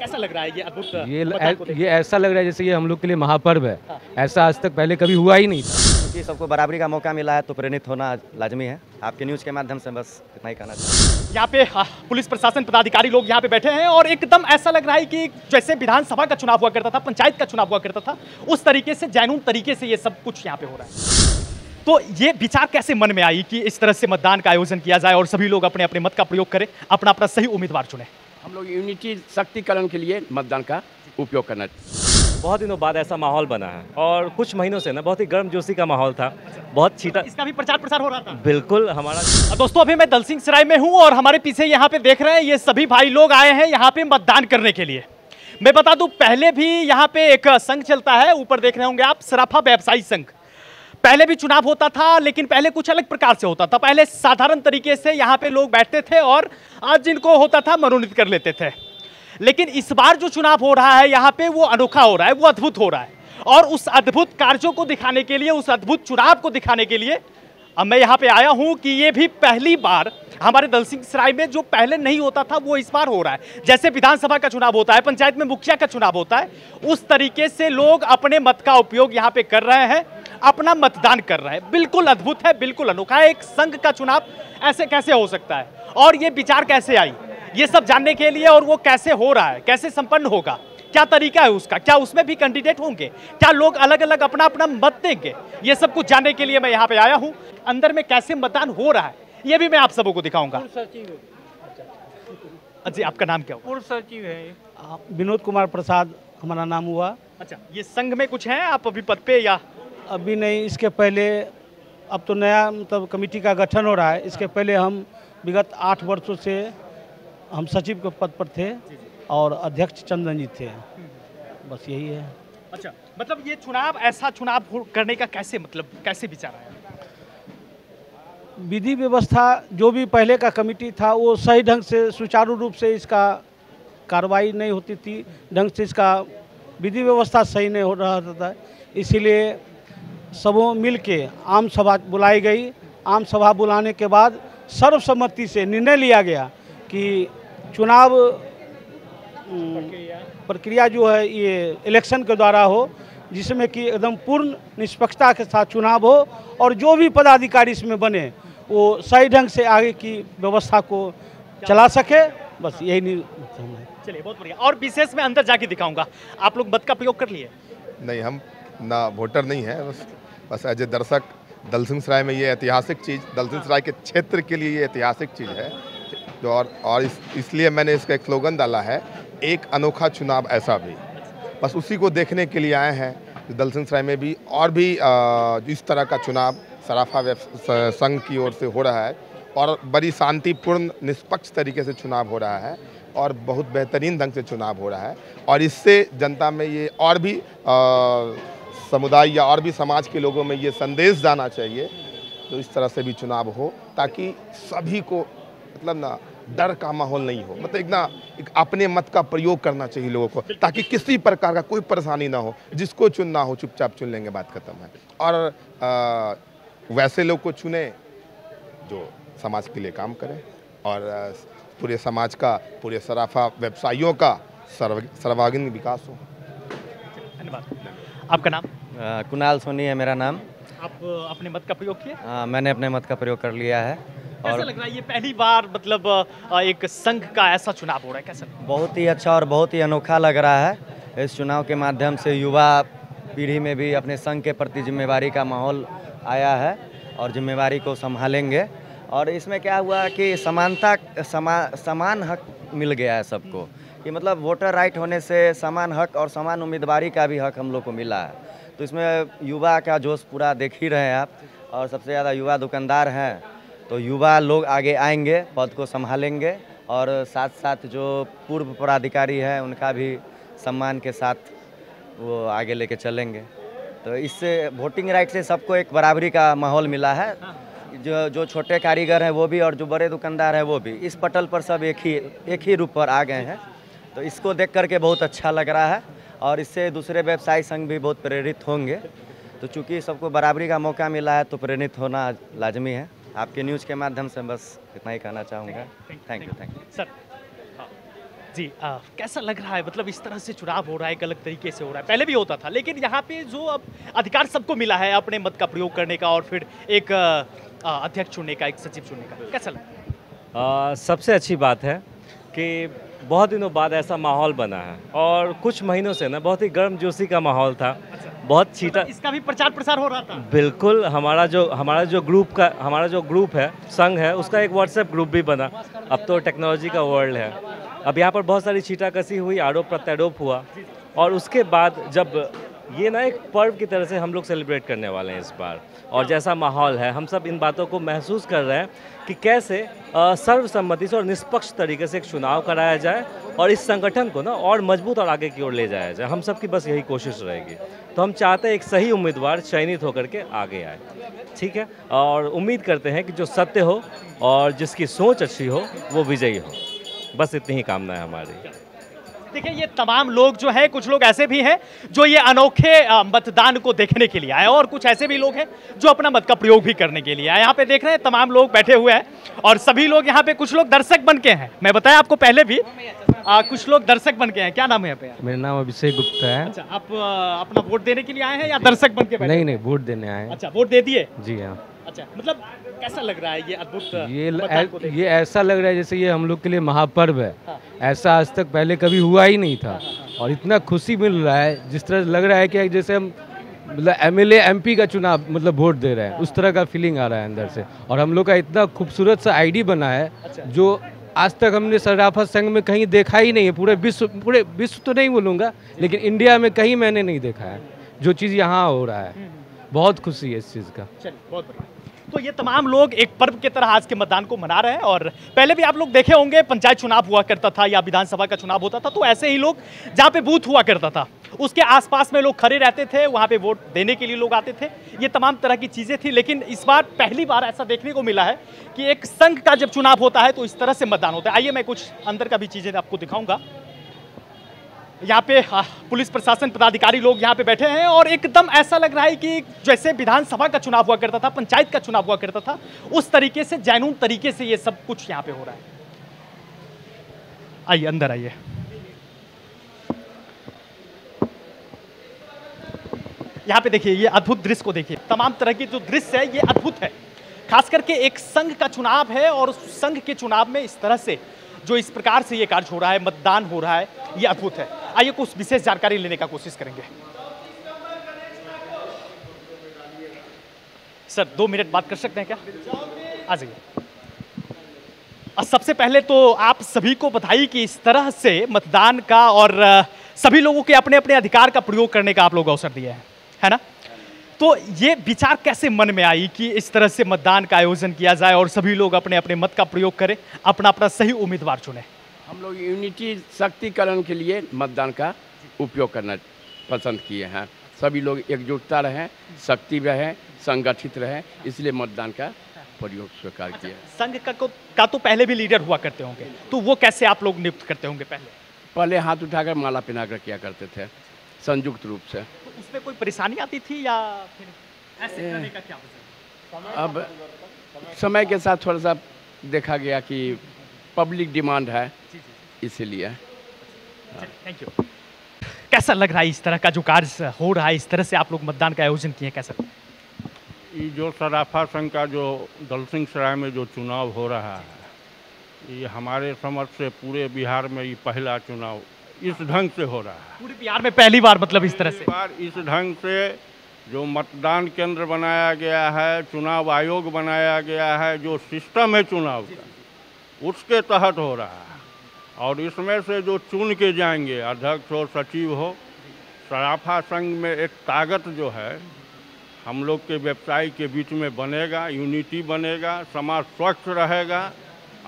कैसा लग रहा है ये अद्भुत ये ऐसा लग रहा है जैसे ये हम लोग के लिए महापर्व है। ऐसा आज तक पहले कभी हुआ ही नहीं था। क्योंकि सबको बराबरी का मौका मिला है तो प्रेरित होना लाजमी है। आपके न्यूज़ के माध्यम से बस इतना ही कहना चाहिए। यहाँ पे पुलिस प्रशासन पदाधिकारी लोग यहाँ पे बैठे हैं और एकदम ऐसा लग रहा है कि जैसे विधानसभा का चुनाव हुआ करता था, पंचायत का चुनाव हुआ करता था, उस तरीके से जैनून तरीके से ये सब कुछ यहाँ पे हो रहा है। तो ये विचार कैसे मन में आई कि इस तरह से मतदान का आयोजन किया जाए और सभी लोग अपने अपने मत का प्रयोग करें, अपना अपना सही उम्मीदवार चुने? हम लोग यूनिटी शक्तिकरण के लिए मतदान का उपयोग करना चाहिए। बहुत दिनों बाद ऐसा माहौल बना है और कुछ महीनों से ना बहुत ही गर्मजोशी का माहौल था, बहुत छीटा। इसका भी प्रचार प्रसार हो रहा था। बिल्कुल हमारा। दोस्तों अभी मैं दलसिंह सराय में हूं और हमारे पीछे यहाँ पे देख रहे हैं ये सभी भाई लोग आए हैं यहाँ पे मतदान करने के लिए। मैं बता दूं पहले भी यहाँ पे एक संघ चलता है, ऊपर देख रहे होंगे आप, सराफा व्यवसायी संघ। पहले भी चुनाव होता था लेकिन पहले कुछ अलग प्रकार से होता था। पहले साधारण तरीके से यहाँ पे लोग बैठते थे और आज जिनको होता था मनोनीत कर लेते थे। लेकिन इस बार जो चुनाव हो रहा है यहाँ पे वो अनोखा हो रहा है, वो अद्भुत हो रहा है। और उस अद्भुत कार्यों को दिखाने के लिए, उस अद्भुत चुनाव को दिखाने के लिए अब मैं यहाँ पे आया हूँ कि ये भी पहली बार हमारे दलसिंह सराय में जो पहले नहीं होता था वो इस बार हो रहा है। जैसे विधानसभा का चुनाव होता है, पंचायत में मुखिया का चुनाव होता है, उस तरीके से लोग अपने मत का उपयोग यहाँ पे कर रहे हैं, अपना मतदान कर रहे हैं। बिल्कुल अद्भुत है, बिल्कुल अनोखा है। एक संघ का चुनाव ऐसे कैसे हो सकता है और ये विचार कैसे आई, ये सब जानने के लिए, और वो कैसे हो रहा है, कैसे संपन्न होगा, क्या तरीका है उसका, क्या उसमें भी कैंडिडेट होंगे, क्या लोग अलग अलग अपना अपना मत देंगे, ये सब कुछ जानने के लिए मैं यहाँ पे आया हूँ। अंदर में कैसे मतदान हो रहा है ये भी मैं आप सबों को दिखाऊंगा। जी आपका नाम क्या हुआ? सचिव है विनोद कुमार प्रसाद हमारा नाम हुआ। अच्छा, ये संघ में कुछ है आप अभी पद पे या? अभी नहीं, इसके पहले अब तो नया मतलब कमेटी का गठन हो रहा है। इसके पहले हम विगत 8 वर्षों से हम सचिव के पद पर थे और अध्यक्ष चंदन जी थे। बस यही है। अच्छा, मतलब ये चुनाव, ऐसा चुनाव करने का कैसे, मतलब कैसे विचार आया? विधि व्यवस्था जो भी पहले का कमेटी था वो सही ढंग से, सुचारू रूप से इसका कार्रवाई नहीं होती थी, ढंग से इसका विधि व्यवस्था सही नहीं हो रहा था। इसीलिए सबों मिल के आम सभा बुलाई गई। आम सभा बुलाने के बाद सर्वसम्मति से निर्णय लिया गया कि चुनाव प्रक्रिया जो है ये इलेक्शन के द्वारा हो, जिसमें कि एकदम पूर्ण निष्पक्षता के साथ चुनाव हो और जो भी पदाधिकारी इसमें बने वो सही ढंग से आगे की व्यवस्था को चला सके। बस यही नहीं। चलिए, बहुत बढ़िया। और विशेष में अंदर जाके दिखाऊंगा। आप लोग मत का प्रयोग कर लिए? नहीं, हम ना वोटर नहीं है, बस एज ए दर्शक। दलसिंह सराय में ये ऐतिहासिक चीज़, दलसिंह सराय के क्षेत्र के लिए ये ऐतिहासिक चीज़ है जो, और इसलिए मैंने इसका एक स्लोगन डाला है, एक अनोखा चुनाव ऐसा भी। बस उसी को देखने के लिए आए हैं। दलसिंह सराय में भी और भी इस तरह का चुनाव सराफा संघ की ओर से हो रहा है और बड़ी शांतिपूर्ण निष्पक्ष तरीके से चुनाव हो रहा है और बहुत बेहतरीन ढंग से चुनाव हो रहा है। और इससे जनता में ये और भी समुदाय या और भी समाज के लोगों में ये संदेश जाना चाहिए तो इस तरह से भी चुनाव हो, ताकि सभी को मतलब ना डर का माहौल नहीं हो। मतलब एक अपने मत का प्रयोग करना चाहिए लोगों को, ताकि किसी प्रकार का कोई परेशानी ना हो। जिसको चुनना हो चुपचाप चुन लेंगे, बात खत्म है। और वैसे लोग को चुने जो समाज के लिए काम करें और पूरे समाज का, पूरे सराफा व्यवसायियों का सर्वांगीण विकास हो। धन्यवाद। आपका नाम? कुणाल सोनी है मेरा नाम। आप अपने मत का प्रयोग किए? हाँ, मैंने अपने मत का प्रयोग कर लिया है। कैसा लग रहा है ये पहली बार, मतलब एक संघ का ऐसा चुनाव हो रहा है, कैसा? बहुत ही अच्छा और बहुत ही अनोखा लग रहा है। इस चुनाव के माध्यम से युवा पीढ़ी में भी अपने संघ के प्रति जिम्मेवारी का माहौल आया है और जिम्मेवारी को संभालेंगे। और इसमें क्या हुआ कि समान हक मिल गया है सबको, कि मतलब वोटर राइट होने से समान हक और समान उम्मीदवारी का भी हक हम लोग को मिला है। तो इसमें युवा का जोश पूरा देख ही रहे हैं आप, और सबसे ज़्यादा युवा दुकानदार हैं। तो युवा लोग आगे आएंगे, पद को संभालेंगे और साथ साथ जो पूर्व पदाधिकारी हैं उनका भी सम्मान के साथ वो आगे लेके चलेंगे। तो इससे वोटिंग राइट से सबको एक बराबरी का माहौल मिला है। जो छोटे कारीगर हैं वो भी और जो बड़े दुकानदार हैं वो भी इस पटल पर सब एक ही रूप पर आ गए हैं। तो इसको देख करके बहुत अच्छा लग रहा है और इससे दूसरे व्यवसायी संघ भी बहुत प्रेरित होंगे। तो चूँकि सबको बराबरी का मौका मिला है तो प्रेरित होना लाजमी है। आपके न्यूज़ के माध्यम से बस इतना ही कहना चाहूँगा। Thank you sir. जी कैसा लग रहा है, मतलब इस तरह से चुनाव हो रहा है, एक अलग तरीके से हो रहा है, पहले भी होता था, लेकिन यहाँ पे जो अब अधिकार सबको मिला है अपने मत का प्रयोग करने का और फिर एक अध्यक्ष चुनने का, एक सचिव चुनने का, कैसा लगा? सबसे अच्छी बात है कि बहुत दिनों बाद ऐसा माहौल बना है और कुछ महीनों से ना बहुत ही गर्मजोशी का माहौल था। बहुत छीटा इसका भी प्रचार प्रसार हो रहा था। बिल्कुल, हमारा जो ग्रुप है, संघ है, उसका एक व्हाट्सएप ग्रुप भी बना। अब तो टेक्नोलॉजी का वर्ल्ड है। अब यहाँ पर बहुत सारी छीटाकशी हुई, आरोप प्रत्यारोप हुआ और उसके बाद जब ये ना एक पर्व की तरह से हम लोग सेलिब्रेट करने वाले हैं इस बार, और जैसा माहौल है हम सब इन बातों को महसूस कर रहे हैं कि कैसे सर्वसम्मति से और निष्पक्ष तरीके से एक चुनाव कराया जाए और इस संगठन को ना और मजबूत और आगे की ओर ले जाया जाए। हम सब की बस यही कोशिश रहेगी। तो हम चाहते हैं एक सही उम्मीदवार चयनित होकर के आगे आए, ठीक है, और उम्मीद करते हैं कि जो सत्य हो और जिसकी सोच अच्छी हो वो विजयी हो। बस इतनी ही कामना है हमारी। देखिए ये तमाम लोग जो हैं, कुछ लोग ऐसे भी हैं जो ये अनोखे मतदान को देखने के लिए आए और कुछ ऐसे भी लोग हैं जो अपना मत का प्रयोग भी करने के लिए आए। यहाँ पे देख रहे हैं तमाम लोग बैठे हुए हैं और सभी लोग यहाँ पे, कुछ लोग दर्शक बन के हैं। मैं बताया आपको पहले भी कुछ लोग दर्शक बन के हैं। क्या नाम है यहाँ पे? मेरा नाम अभिषेक गुप्ता है। अच्छा, आप अपना वोट देने के लिए आए हैं या दर्शक बन के बैठे? नहीं, वोट देने आए हैं। अच्छा, वोट दे दिए? जी हाँ। अच्छा, मतलब कैसा लग रहा है ये अद्भुत ये ऐसा लग रहा है जैसे ये हम लोग के लिए महापर्व है। ऐसा आज तक पहले कभी हुआ ही नहीं था और इतना खुशी मिल रहा है, जिस तरह लग रहा है कि जैसे हम मतलब एमएलए एमपी का चुनाव मतलब वोट दे रहे हैं, उस तरह का फीलिंग आ रहा है अंदर से। और हम लोग का इतना खूबसूरत सा आईडी बना है जो आज तक हमने सराफा संघ में कहीं देखा ही नहीं है। पूरे विश्व तो नहीं बोलूँगा, लेकिन इंडिया में कहीं मैंने नहीं देखा है जो चीज़ यहाँ हो रहा है। बहुत खुशी है इस चीज़ का। चलिए, बहुत बढ़िया। तो ये तमाम लोग एक पर्व की तरह आज के मतदान को मना रहे हैं और पहले भी आप लोग देखे होंगे पंचायत चुनाव हुआ करता था या विधानसभा का चुनाव होता था, तो ऐसे ही लोग जहाँ पे बूथ हुआ करता था उसके आसपास में लोग खड़े रहते थे, वहाँ पे वोट देने के लिए लोग आते थे। ये तमाम तरह की चीज़ें थी, लेकिन इस बार पहली बार ऐसा देखने को मिला है कि एक संघ का जब चुनाव होता है तो इस तरह से मतदान होता है। आइए मैं कुछ अंदर का भी चीज़ें आपको दिखाऊंगा। यहाँ पे पुलिस प्रशासन पदाधिकारी लोग यहाँ पे बैठे हैं और एकदम ऐसा लग रहा है कि जैसे विधानसभा का चुनाव हुआ करता था, पंचायत का चुनाव हुआ करता था, उस तरीके से जैनून तरीके से ये सब कुछ यहाँ पे हो रहा है। आइए अंदर आइए। यहाँ पे देखिए, ये अद्भुत दृश्य को देखिए। तमाम तरह की जो दृश्य है ये अद्भुत है, खास करके एक संघ का चुनाव है और उस संघ के चुनाव में इस तरह से जो इस प्रकार से ये कार्य हो रहा है, मतदान हो रहा है, ये अद्भुत है। आइए कुछ विशेष जानकारी लेने का कोशिश करेंगे। सर 2 मिनट बात कर सकते हैं क्या? आ जाइए। सबसे पहले तो आप सभी को बधाई कि इस तरह से मतदान का और सभी लोगों के अपने अपने अधिकार का प्रयोग करने का आप लोग अवसर दिए हैं, है ना? तो ये विचार कैसे मन में आई कि इस तरह से मतदान का आयोजन किया जाए और सभी लोग अपने अपने मत का प्रयोग करें, अपना अपना सही उम्मीदवार चुने? हम लोग यूनिटी शक्तिकरण के लिए मतदान का उपयोग करना पसंद किए हैं। सभी लोग एकजुटता रहें, शक्ति रहें, संगठित रहें, इसलिए मतदान का प्रयोग स्वीकार किया। संघ का तो पहले भी लीडर हुआ करते होंगे, तो वो कैसे आप लोग नियुक्त करते होंगे? पहले हाथ उठाकर माला पहनाकर किया करते थे संयुक्त रूप से। तो उसमें कोई परेशानी आती थी या फिर ऐसे करने का क्या वजह? अब समय के साथ थोड़ा सा देखा गया कि पब्लिक डिमांड है, इसीलिए। Thank you. कैसा लग रहा है इस तरह का जो कार्य हो रहा है, इस तरह से आप लोग मतदान का आयोजन किए, कैसा? ये जो सराफा संघ का जो दलसिंह सराय में जो चुनाव हो रहा है, ये हमारे समझ से पूरे बिहार में ये पहला चुनाव इस ढंग से हो रहा है। पूरे बिहार में पहली बार, मतलब इस तरह से बार इस ढंग से जो मतदान केंद्र बनाया गया है, चुनाव आयोग बनाया गया है, जो सिस्टम है चुनाव का, उसके तहत हो रहा है। और इसमें से जो चुन के जाएंगे, अध्यक्ष हो, सचिव हो, सराफा संघ में एक ताकत जो है हम लोग के व्यवसायी के बीच में बनेगा, यूनिटी बनेगा, समाज स्वच्छ रहेगा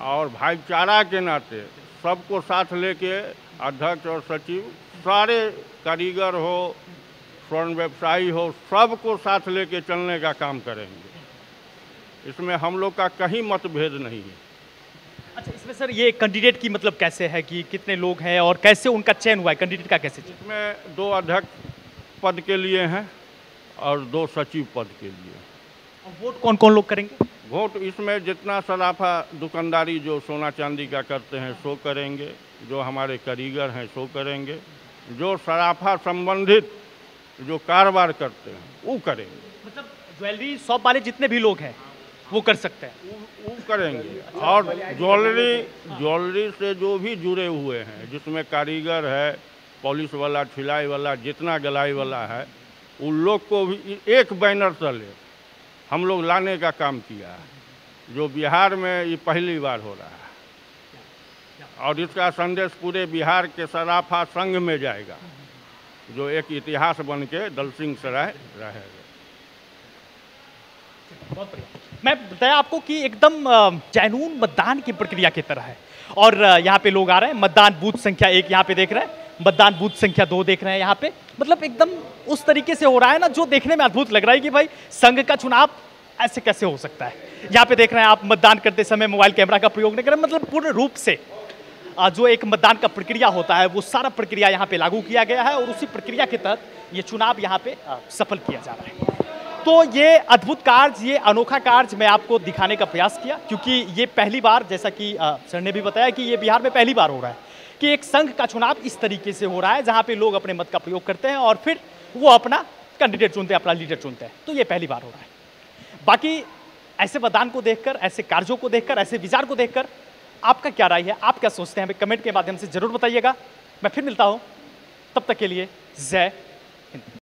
और भाईचारा के नाते सबको साथ लेके अध्यक्ष और सचिव, सारे कारीगर हो, स्वर्ण व्यवसायी हो, सबको साथ लेके चलने का काम करेंगे। इसमें हम लोग का कहीं मतभेद नहीं है। अच्छा, इसमें सर ये कैंडिडेट की मतलब कैसे है कि कितने लोग हैं और कैसे उनका चयन हुआ है, कैंडिडेट का कैसे? इसमें 2 अध्यक्ष पद के लिए हैं और 2 सचिव पद के लिए। और वोट कौन कौन लोग करेंगे? वोट इसमें जितना सराफा दुकानदारी जो सोना चांदी का करते हैं सो करेंगे, जो हमारे कारीगर हैं सो करेंगे, जो सराफा संबंधित जो कारोबार करते हैं वो करेंगे। मतलब ज्वेलरी शॉप वाले जितने भी लोग हैं वो कर सकते हैं, वो करेंगे। और ज्वेलरी से जो भी जुड़े हुए हैं, जिसमें कारीगर है, पॉलिश वाला, ठिलाई वाला, जितना गलाई वाला है, उन लोग को भी एक बैनर तले हम लोग लाने का काम किया है, जो बिहार में ये पहली बार हो रहा है। और इसका संदेश पूरे बिहार के सराफा संघ में जाएगा, जो एक इतिहास बन के दलसिंह सराय रहेगा। बहुत बढ़िया। मैं बताया आपको कि एकदम जैनून मतदान की प्रक्रिया की तरह है। और यहाँ पे लोग आ रहे हैं, मतदान बूथ संख्या 1 यहाँ पे देख रहे हैं, मतदान बूथ संख्या 2 देख रहे हैं यहाँ पे। मतलब एकदम उस तरीके से हो रहा है ना, जो देखने में अद्भुत लग रहा है कि भाई संघ का चुनाव ऐसे कैसे हो सकता है। यहाँ पे देख रहे हैं आप, मतदान करते समय मोबाइल कैमरा का प्रयोग नहीं करें, मतलब पूर्ण रूप से जो एक मतदान का प्रक्रिया होता है वो सारा प्रक्रिया यहाँ पे लागू किया गया है और उसी प्रक्रिया के तहत ये चुनाव यहाँ पे सफल किया जा रहा है। तो ये अद्भुत कार्य, ये अनोखा कार्य मैं आपको दिखाने का प्रयास किया, क्योंकि ये पहली बार, जैसा कि सर ने भी बताया कि ये बिहार में पहली बार हो रहा है कि एक संघ का चुनाव इस तरीके से हो रहा है, जहाँ पे लोग अपने मत का प्रयोग करते हैं और फिर वो अपना कैंडिडेट चुनते हैं, अपना लीडर चुनते हैं। तो ये पहली बार हो रहा है। बाकी ऐसे मतदान को देखकर, ऐसे कार्यों को देखकर, ऐसे विचार को देखकर आपका क्या राय है, आप क्या सोचते हैं, हमें कमेंट के माध्यम से जरूर बताइएगा। मैं फिर मिलता हूँ, तब तक के लिए जय हिंद।